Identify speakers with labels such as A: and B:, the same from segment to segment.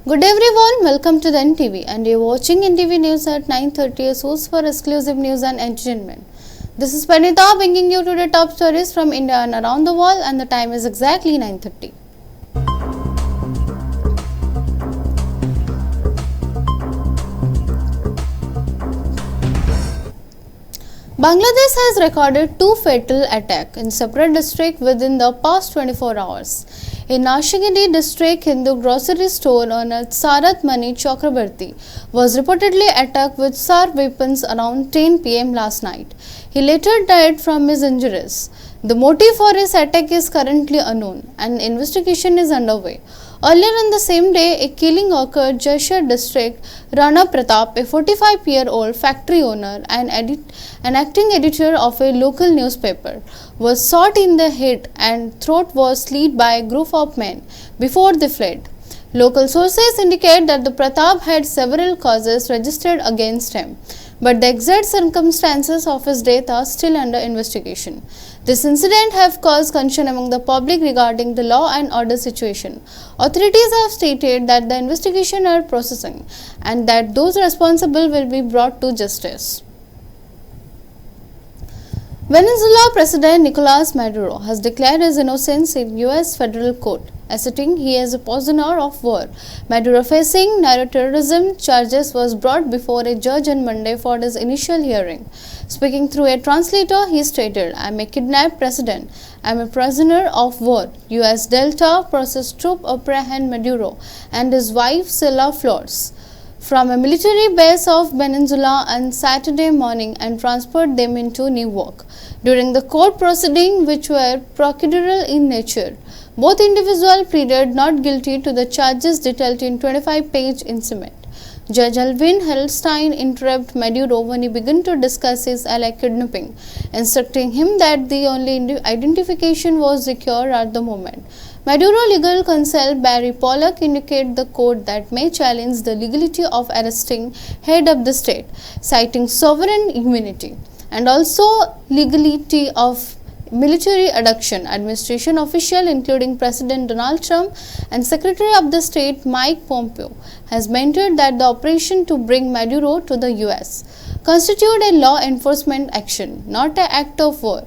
A: Good everyone, welcome to the NTV and you're watching NTV News at 9:30, a source for exclusive news and entertainment. This is Panita bringing you to the top stories from India and around the world, and the time is exactly 9:30. Bangladesh has recorded 2 fatal attacks in separate districts within the past 24 hours. In Nashikindi district, Hindu grocery store owner Sarat Mani Chakrabarti was reportedly attacked with sharp weapons around 10 pm last night. He later died from his injuries. The motive for his attack is currently unknown and investigation is underway. Earlier on the same day, a killing occurred in Jaishar district. Rana Pratap, a 45-year-old factory owner and acting editor of a local newspaper, was shot in the head and throat was slit by a group of men before they fled. Local sources indicate that the Pratap had several causes registered against him, but the exact circumstances of his death are still under investigation. This incident has caused concern among the public regarding the law and order situation. Authorities have stated that the investigation are processing and that those responsible will be brought to justice. Venezuela President Nicolas Maduro has declared his innocence in U.S. federal court, asserting he is a prisoner of war. Maduro, facing terrorism charges, was brought before a judge on Monday for his initial hearing. Speaking through a translator, he stated, "I am a kidnapped president. I am a prisoner of war." U.S. Delta processed troop apprehend Maduro and his wife Sila Flores from a military base of Venezuela on Saturday morning and transported them into New York. During the court proceedings, which were procedural in nature, both individuals pleaded not guilty to the charges detailed in 25-page indictment. Judge Alvin Helstein interrupted Maduro when he began to discuss his alleged kidnapping, instructing him that the only identification was secure at the moment. Maduro legal counsel Barry Pollock indicated the court that may challenge the legality of arresting head of the state, citing sovereign immunity, and also legality of military abduction. Administration official including President Donald Trump and Secretary of the State Mike Pompeo has maintained that the operation to bring Maduro to the US constitute a law enforcement action, not an act of war.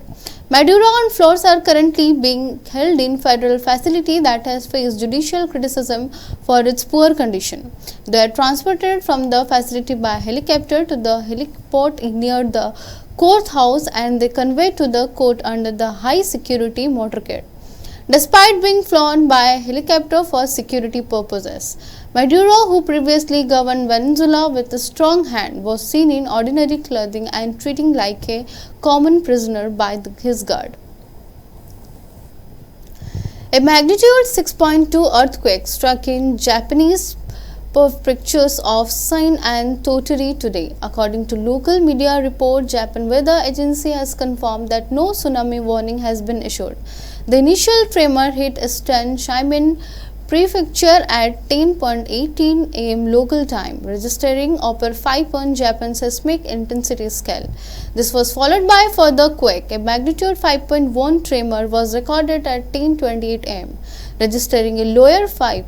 A: Maduro and Flores are currently being held in federal facility that has faced judicial criticism for its poor condition. They are transported from the facility by helicopter to the heliport near the courthouse and they conveyed to the court under the high security motorcade. Despite being flown by helicopter for security purposes, Maduro, who previously governed Venezuela with a strong hand, was seen in ordinary clothing and treating like a common prisoner by his guard. A magnitude 6.2 earthquake struck in Japanese prefectures of Shine and Tottori today. According to local media report, Japan Weather Agency has confirmed that no tsunami warning has been issued. The initial tremor hit eastern Shimane Prefecture at 10:18 am local time, registering upper 5 on Japan's seismic intensity scale. This was followed by further quake. A magnitude 5.1 tremor was recorded at 10:28 am, registering a lower 5,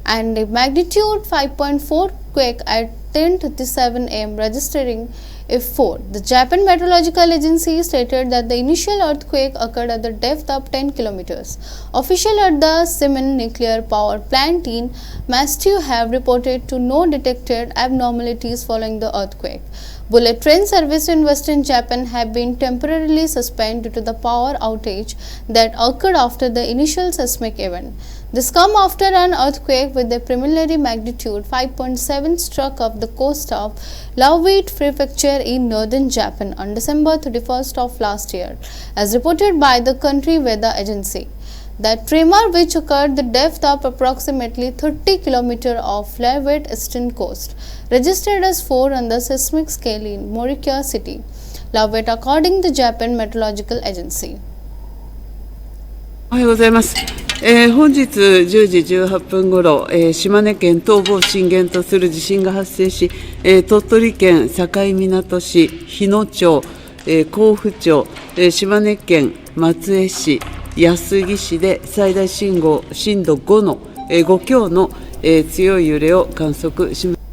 A: and a magnitude 5.4 quake at 10:37 am, registering a 4. The Japan Meteorological Agency stated that the initial earthquake occurred at the depth of 10 kilometers. Officials at the Shimane nuclear power plant in Matsue have reported to no detected abnormalities following the earthquake. Bullet train service in western Japan have been temporarily suspended due to the power outage that occurred after the initial seismic event. This comes after an earthquake with a preliminary magnitude 5.7 struck off the coast of Lawite Prefecture in northern Japan on December 31st of last year, as reported by the country weather agency. That tremor, which occurred at the depth of approximately 30 km off Lawite eastern coast, registered as 4 on the seismic scale in Morikawa City, Lawite, according to the Japan Meteorological Agency.
B: おはようございます。本日10時18分ごろ、島根県東部を震源とする地震が発生し、鳥取県境港市、日野町、甲府町、島根県松江市、安来市で最大震度5の5強の強い揺れを観測しました。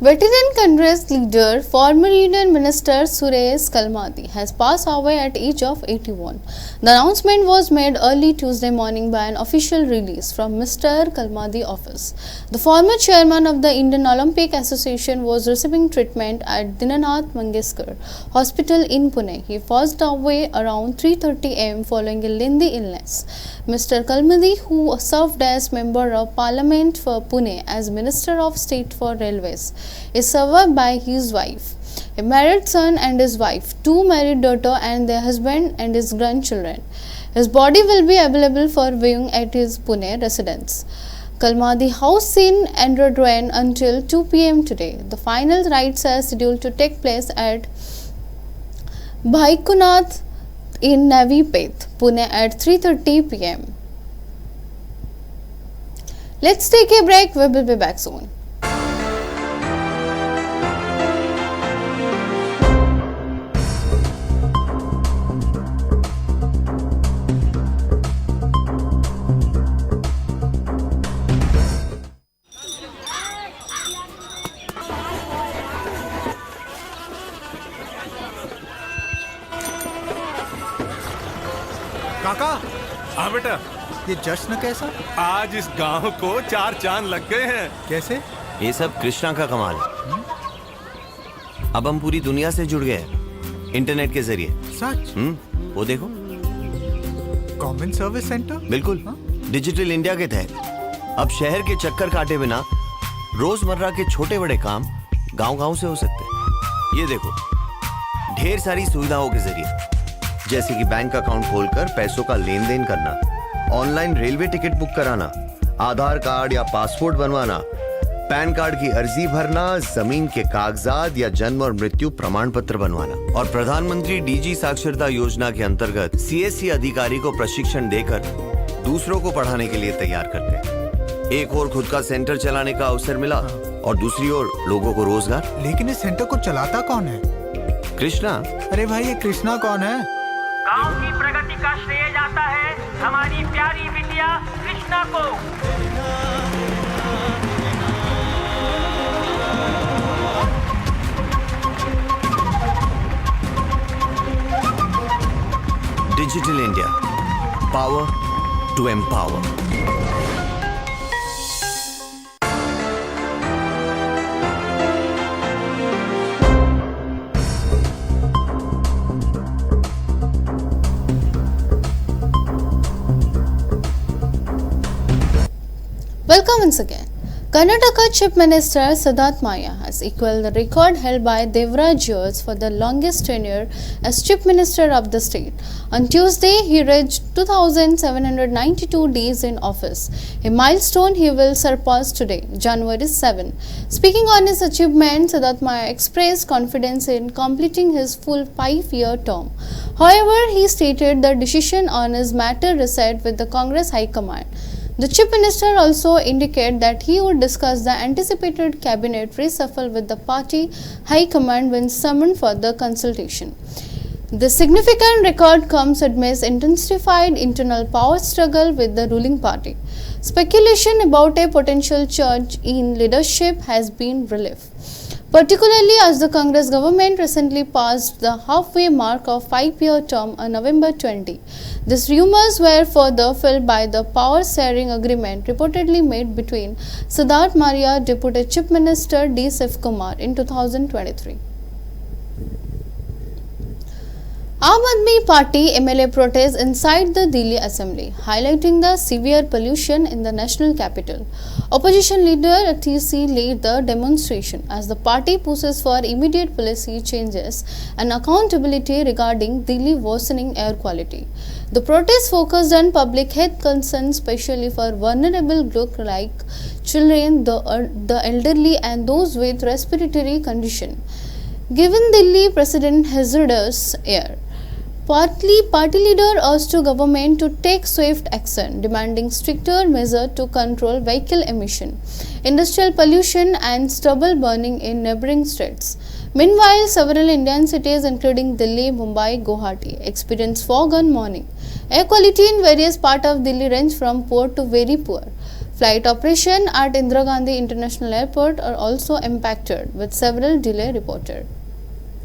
A: Veteran Congress leader, former Union Minister Suresh Kalmadi has passed away at age of 81. The announcement was made early Tuesday morning by an official release from Mr. Kalmadi office. The former chairman of the Indian Olympic Association was receiving treatment at Dinanath Mangeshkar Hospital in Pune. He passed away around 3:30 am following a lengthy illness. Mr. Kalmadi, who served as Member of Parliament for Pune as Minister of State for Railways, is survived by his wife, a married son and his wife, two married daughter and their husband and his grandchildren. His body will be available for viewing at his Pune residence. Kalmadi House in Androdwen until 2 pm today. The final rites are scheduled to take place at Bhaikunath in Navi Peth, Pune at 3:30 pm. Let's take a break. We will be back soon.
C: काका,
D: हाँ बेटा,
C: ये जश्न कैसा?
D: आज इस गांव को 4 चांद लग गए हैं।
C: कैसे?
E: ये सब कृष्णा का कमाल है। अब हम पूरी दुनिया से जुड़ गए हैं इंटरनेट के जरिए।
C: सच?
E: वो देखो,
C: कॉमन सर्विस सेंटर?
E: बिल्कुल। डिजिटल इंडिया के तहत अब शहर के चक्कर काटे बिना रोजमर्रा के छोटे बड़े काम गांव-गांव से हो सकते हैं। ये देखो, ढेर सारी सुविधाओं के जरिए, जैसे कि बैंक अकाउंट खोलकर पैसों का लेन देन करना, ऑनलाइन रेलवे टिकट बुक कराना, आधार कार्ड या पासपोर्ट बनवाना, पैन कार्ड की अर्जी भरना, जमीन के कागजात या जन्म और मृत्यु प्रमाण पत्र बनवाना। और प्रधानमंत्री डीजी साक्षरता योजना के अंतर्गत सीएससी अधिकारी को प्रशिक्षण देकर दूसरों को पढ़ाने के लिए तैयार करते हैं। एक और खुद का सेंटर चलाने का अवसर मिला और दूसरी ओर लोगों को रोजगार।
C: लेकिन इस सेंटर को चलाता कौन है?
E: कृष्णा।
C: अरे भाई, ये कृष्णा कौन है?
F: गांव की प्रगति का श्रेय जाता है हमारी प्यारी बिटिया कृष्णा को।
E: Digital India, power to empower.
A: Welcome once again. Karnataka Chief Minister Siddharth Maya has equaled the record held by Devraj George for the longest tenure as Chief Minister of the state. On Tuesday, he reached 2,792 days in office, a milestone he will surpass today, January 7. Speaking on his achievement, Siddharth Maya expressed confidence in completing his full 5-year term. However, he stated the decision on his matter rests with the Congress High Command. The Chief Minister also indicated that he would discuss the anticipated cabinet reshuffle with the party high command when summoned for the consultation. The significant record comes amidst intensified internal power struggle with the ruling party. Speculation about a potential change in leadership has been rife, particularly as the Congress government recently passed the halfway mark of 5-year term on November 20. These rumors were further fueled by the power-sharing agreement reportedly made between Siddharth Maya, Deputy Chief Minister D. Shiv-Kumar in 2023. Aam Aadmi Party MLA protests inside the Delhi Assembly, highlighting the severe pollution in the national capital. Opposition leader ATC led the demonstration as the party pushes for immediate policy changes and accountability regarding Delhi worsening air quality. The protest focused on public health concerns, especially for vulnerable groups like children, the elderly, and those with respiratory conditions. Given Delhi President hazardous air, Party leader urged the government to take swift action, demanding stricter measures to control vehicle emission, industrial pollution, and stubble burning in neighboring states. Meanwhile, several Indian cities, including Delhi, Mumbai, Guwahati, experienced fog on morning. Air quality in various parts of Delhi range from poor to very poor. Flight operation at Indira Gandhi International Airport are also impacted, with several delay reported.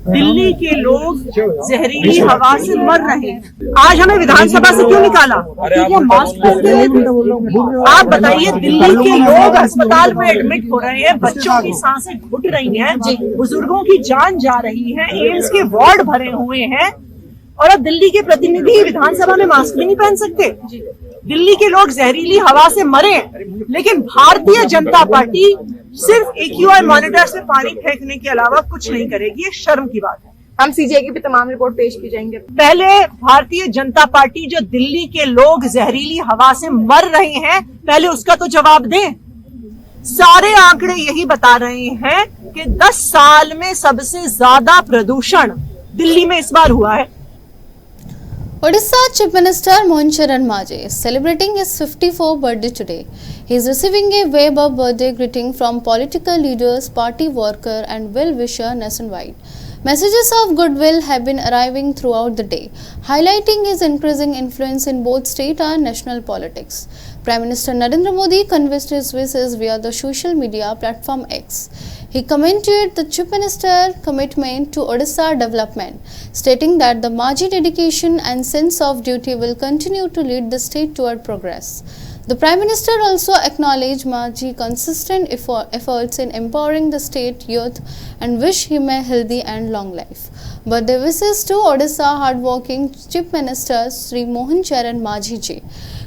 G: Delhi के लोग जहरीली हवा से मर रहे हैं। आज हमें विधानसभा से क्यों निकाला? क्योंकि हम मास्क पहनते हैं। आप बताइए, दिल्ली के लोग अस्पताल में एडमिट हो रहे हैं, बच्चों की सांसें घुट रही हैं, बुजुर्गों की जान जा रही है, एम्स के वार्ड भरे हुए हैं, और अब दिल्ली के प्रतिनिधि विधानसभा में मास्क भी नहीं पहन सकते। दिल्ली के लोग जहरीली हवा से मरे, लेकिन भारतीय जनता पार्टी सिर्फ AQI मॉनिटर्स में पानी फेंकने के अलावा कुछ नहीं करेगी। ये शर्म की बात है।
H: हम CJ की भी तमाम रिपोर्ट पेश की जाएंगे।
G: पहले भारतीय जनता पार्टी जो दिल्ली के लोग जहरीली हवा से मर रहे हैं, पहले उसका तो जवाब दें। सारे आंकड़े यही बता रहे हैं कि 10 साल में सबसे ज्यादा प्रदूषण दिल्ली में इस बार हुआ है।
A: Odisha Chief Minister Mohan Charan Majhi is celebrating his 54th birthday today. He is receiving a wave of birthday greeting from political leaders, party worker and well-wisher nationwide. Messages of goodwill have been arriving throughout the day, highlighting his increasing influence in both state and national politics. Prime Minister Narendra Modi conveyed his wishes via the social media platform X. He commented the Chief Minister's commitment to Odisha development, stating that the Majhi dedication and sense of duty will continue to lead the state toward progress. The Prime Minister also acknowledged Majhi's consistent efforts in empowering the state youth and wish him a healthy and long life. Birthday wishes to Odisha hardworking Chief Minister Sri Mohan Charan Majhi ji.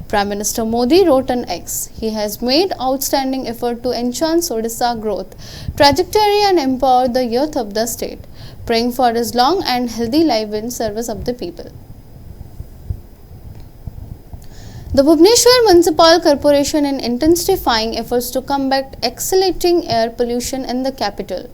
A: Prime Minister Modi wrote on X, he has made outstanding effort to enhance Odisha growth trajectory and empower the youth of the state, praying for his long and healthy life in service of the people. The Bhubaneswar Municipal Corporation is intensifying efforts to combat accelerating air pollution in the capital.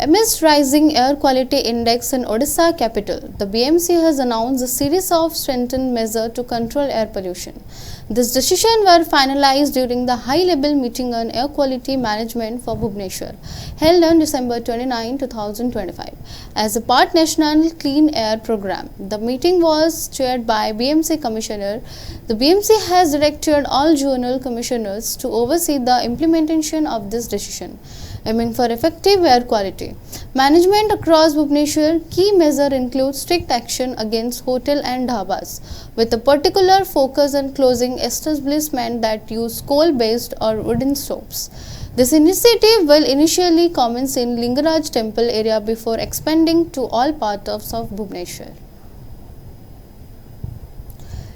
A: Amidst rising air quality index in Odisha capital, the BMC has announced a series of strengthened measures to control air pollution. This decision were finalized during the high-level meeting on air quality management for Bhubaneswar, held on December 29, 2025, as a part national clean air program. The meeting was chaired by BMC Commissioner. The BMC has directed all zonal commissioners to oversee the implementation of this decision, aiming for effective air quality management across Bhubaneswar. Key measures include strict action against hotel and dhabas, with a particular focus on closing establishments that use coal-based or wooden stoves. This initiative will initially commence in Lingaraj temple area before expanding to all parts of Bhubaneswar.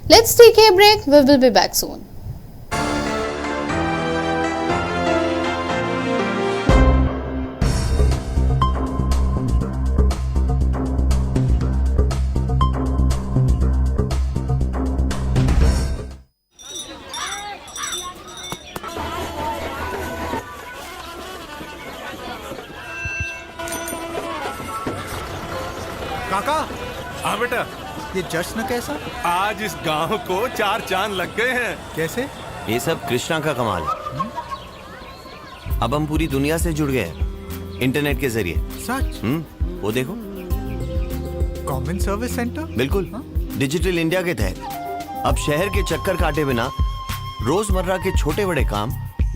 A: Let's take a break. We will be back soon.
C: काका,
D: हाँ बेटा,
C: ये जश्न कैसा?
D: आज इस गांव को 4 चांद लग गए हैं।
C: कैसे?
E: ये सब कृष्णा का कमाल है। अब हम पूरी दुनिया से जुड़ गए हैं इंटरनेट के जरिए।
C: सच?
E: वो देखो,
C: कॉमन सर्विस सेंटर?
E: बिल्कुल। डिजिटल इंडिया के तहत अब शहर के चक्कर काटे बिना रोजमर्रा के छोटे बड़े काम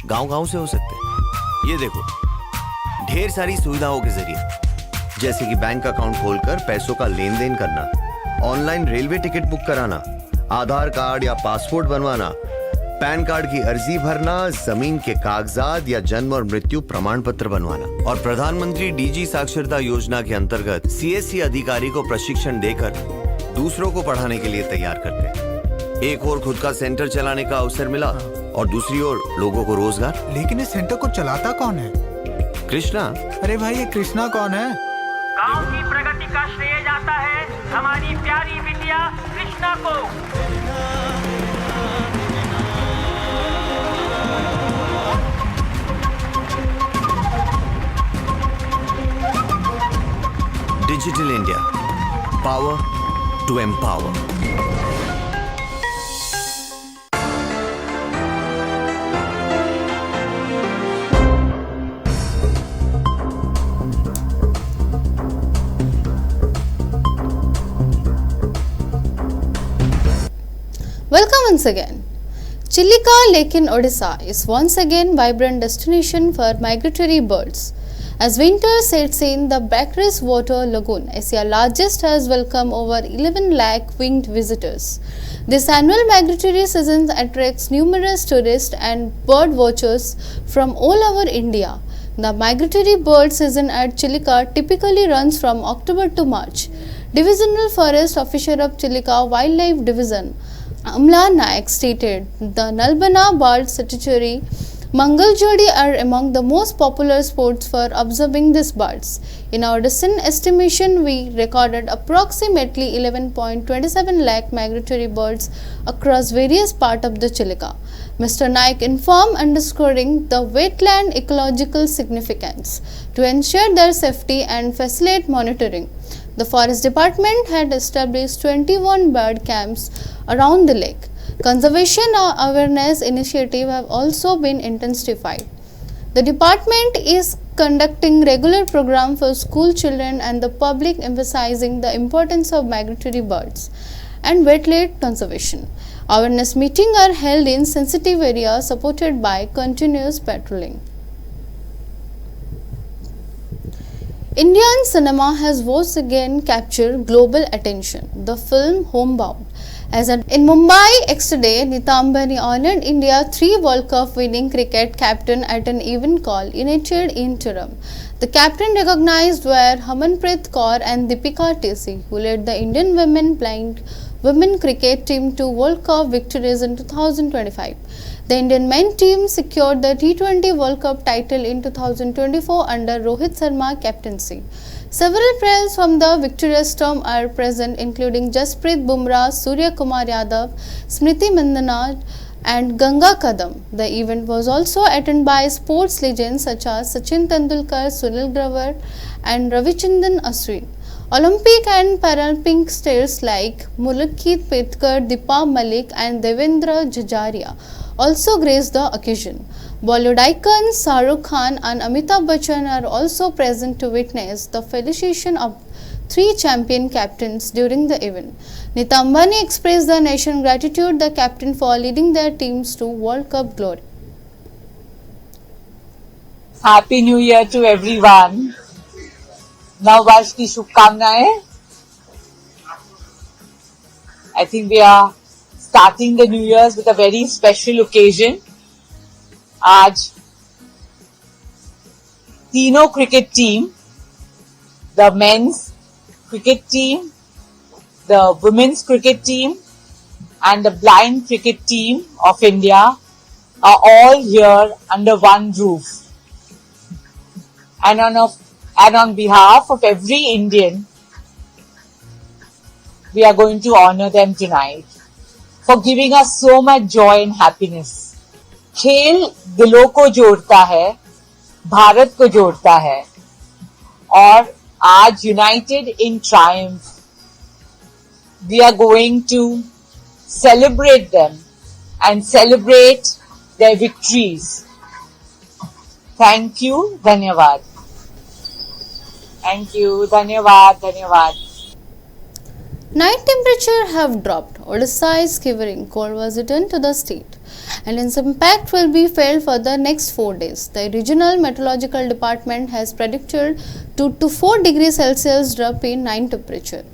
E: गांव-गांव से हो सकते हैं। ये देखो, ढेर सारी सुविधाओं के जरिए, जैसे कि बैंक अकाउंट खोलकर पैसों का लेन देन करना, ऑनलाइन रेलवे टिकट बुक कराना, आधार कार्ड या पासपोर्ट बनवाना, पैन कार्ड की अर्जी भरना, जमीन के कागजात या जन्म और मृत्यु प्रमाण पत्र बनवाना। और प्रधानमंत्री डीजी साक्षरता योजना के अंतर्गत CSC अधिकारी को प्रशिक्षण देकर दूसरों को पढ़ाने के लिए तैयार करते हैं। एक और खुद का सेंटर चलाने का अवसर मिला और दूसरी ओर लोगों को रोजगार।
C: लेकिन इस सेंटर को चलाता कौन है?
E: कृष्णा।
C: अरे भाई, ये कृष्णा कौन है?
F: गांव की प्रगति का श्रेय जाता है हमारी प्यारी बिटिया कृष्णा को।
E: Digital India, power to empower.
A: Welcome once again. Chilika Lake in Odisha is once again vibrant destination for migratory birds. As winter sets in, the Bacchus Water Lagoon, Asia's largest, has welcomed over 11 lakh winged visitors. This annual migratory season attracts numerous tourists and bird watchers from all over India. The migratory bird season at Chilika typically runs from October to March. Divisional Forest Officer of Chilika Wildlife Division, Amla Naik, stated the Nalbana Bird Sanctuary Mangal Jodi are among the most popular spots for observing these birds. In our recent estimation, we recorded approximately 11.27 lakh migratory birds across various parts of the Chilika. Mr. Naik informed, underscoring the wetland ecological significance to ensure their safety and facilitate monitoring. The Forest Department had established 21 bird camps around the lake. Conservation awareness initiatives have also been intensified. The department is conducting regular programs for school children and the public, emphasizing the importance of migratory birds and wetland conservation. Awareness meetings are held in sensitive areas supported by continuous patrolling. Indian cinema has once again captured global attention. The film Homebound. As in Mumbai yesterday, Nita Ambani honored India 3 World Cup winning cricket captain at an event called United Interim. The captain recognized were Harmanpreet Kaur and Deepika Tesi, who led the Indian women cricket team to World Cup victories in 2025. The Indian men team secured the T20 World Cup title in 2024 under Rohit Sharma captaincy. Several players from the victorious team are present, including Jasprit Bumrah, Surya Kumar Yadav, Smriti Mandana and Ganga Kadam. The event was also attended by sports legends such as Sachin Tendulkar, Sunil Gravit and Ravichandran Ashwin. Olympic and Paralympic stars like Mulkit Petkar, Deepa Malik and Devendra Jajaria also graced the occasion. Bollywood icons Shah Rukh Khan and Amitabh Bachchan are also present to witness the felicitation of 3 champion captains during the event. Nita Ambani expressed the nation's gratitude the captain for leading their teams to World Cup glory.
I: Happy New Year to everyone. Navvarsh ki shubhkamnaएं. I think we are starting the New Year's with a very special occasion. आज तीनों cricket team, the men's cricket team, the women's cricket team and the blind cricket team of India are all here under one roof. And on behalf of every Indian, we are going to honor them tonight for giving us so much joy and happiness. खेल दिलों को जोड़ता है, भारत को जोड़ता है और आज United in Triumph we are going to celebrate them and celebrate their victories. Thank you, धन्यवाद. Thank you, धन्यवाद.
A: Night temperature have dropped. Odisha is quivering. Cold was returned to the state, and its impact will be felt for the next 4 days. The regional meteorological department has predicted 2 to 4 degrees Celsius drop in night temperature.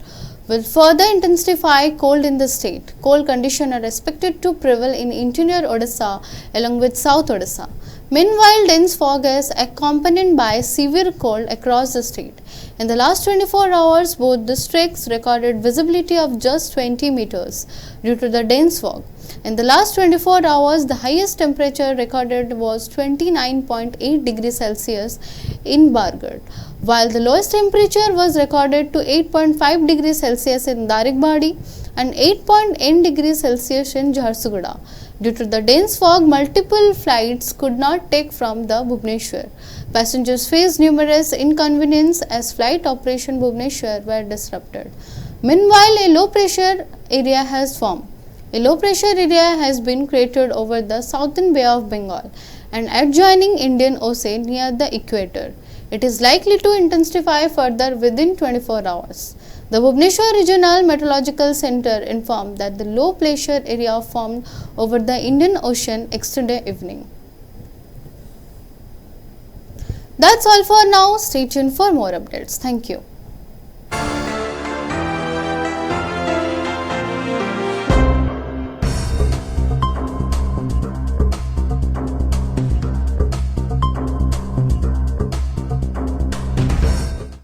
A: Will further intensify cold in the state. Cold conditions are expected to prevail in interior Odisha along with South Odisha. Meanwhile, dense fog is accompanied by severe cold across the state. In the last 24 hours, both districts recorded visibility of just 20 meters due to the dense fog. In the last 24 hours, the highest temperature recorded was 29.8 degrees Celsius in Bargarh, while the lowest temperature was recorded to 8.5 degrees Celsius in Darikbadi and 8.8 degrees Celsius in Jharsuguda. Due to the dense fog, multiple flights could not take from the Bhubaneswar. Passengers faced numerous inconveniences as flight operation Bhubaneswar were disrupted. Meanwhile, a low pressure area has formed. A low pressure area has been created over the southern Bay of Bengal and adjoining Indian Ocean near the equator. It is likely to intensify further within 24 hours. The Bhubaneswar Regional Meteorological Center informed that the low pressure area formed over the Indian Ocean yesterday evening. That's all for now. Stay tuned for more updates. Thank you.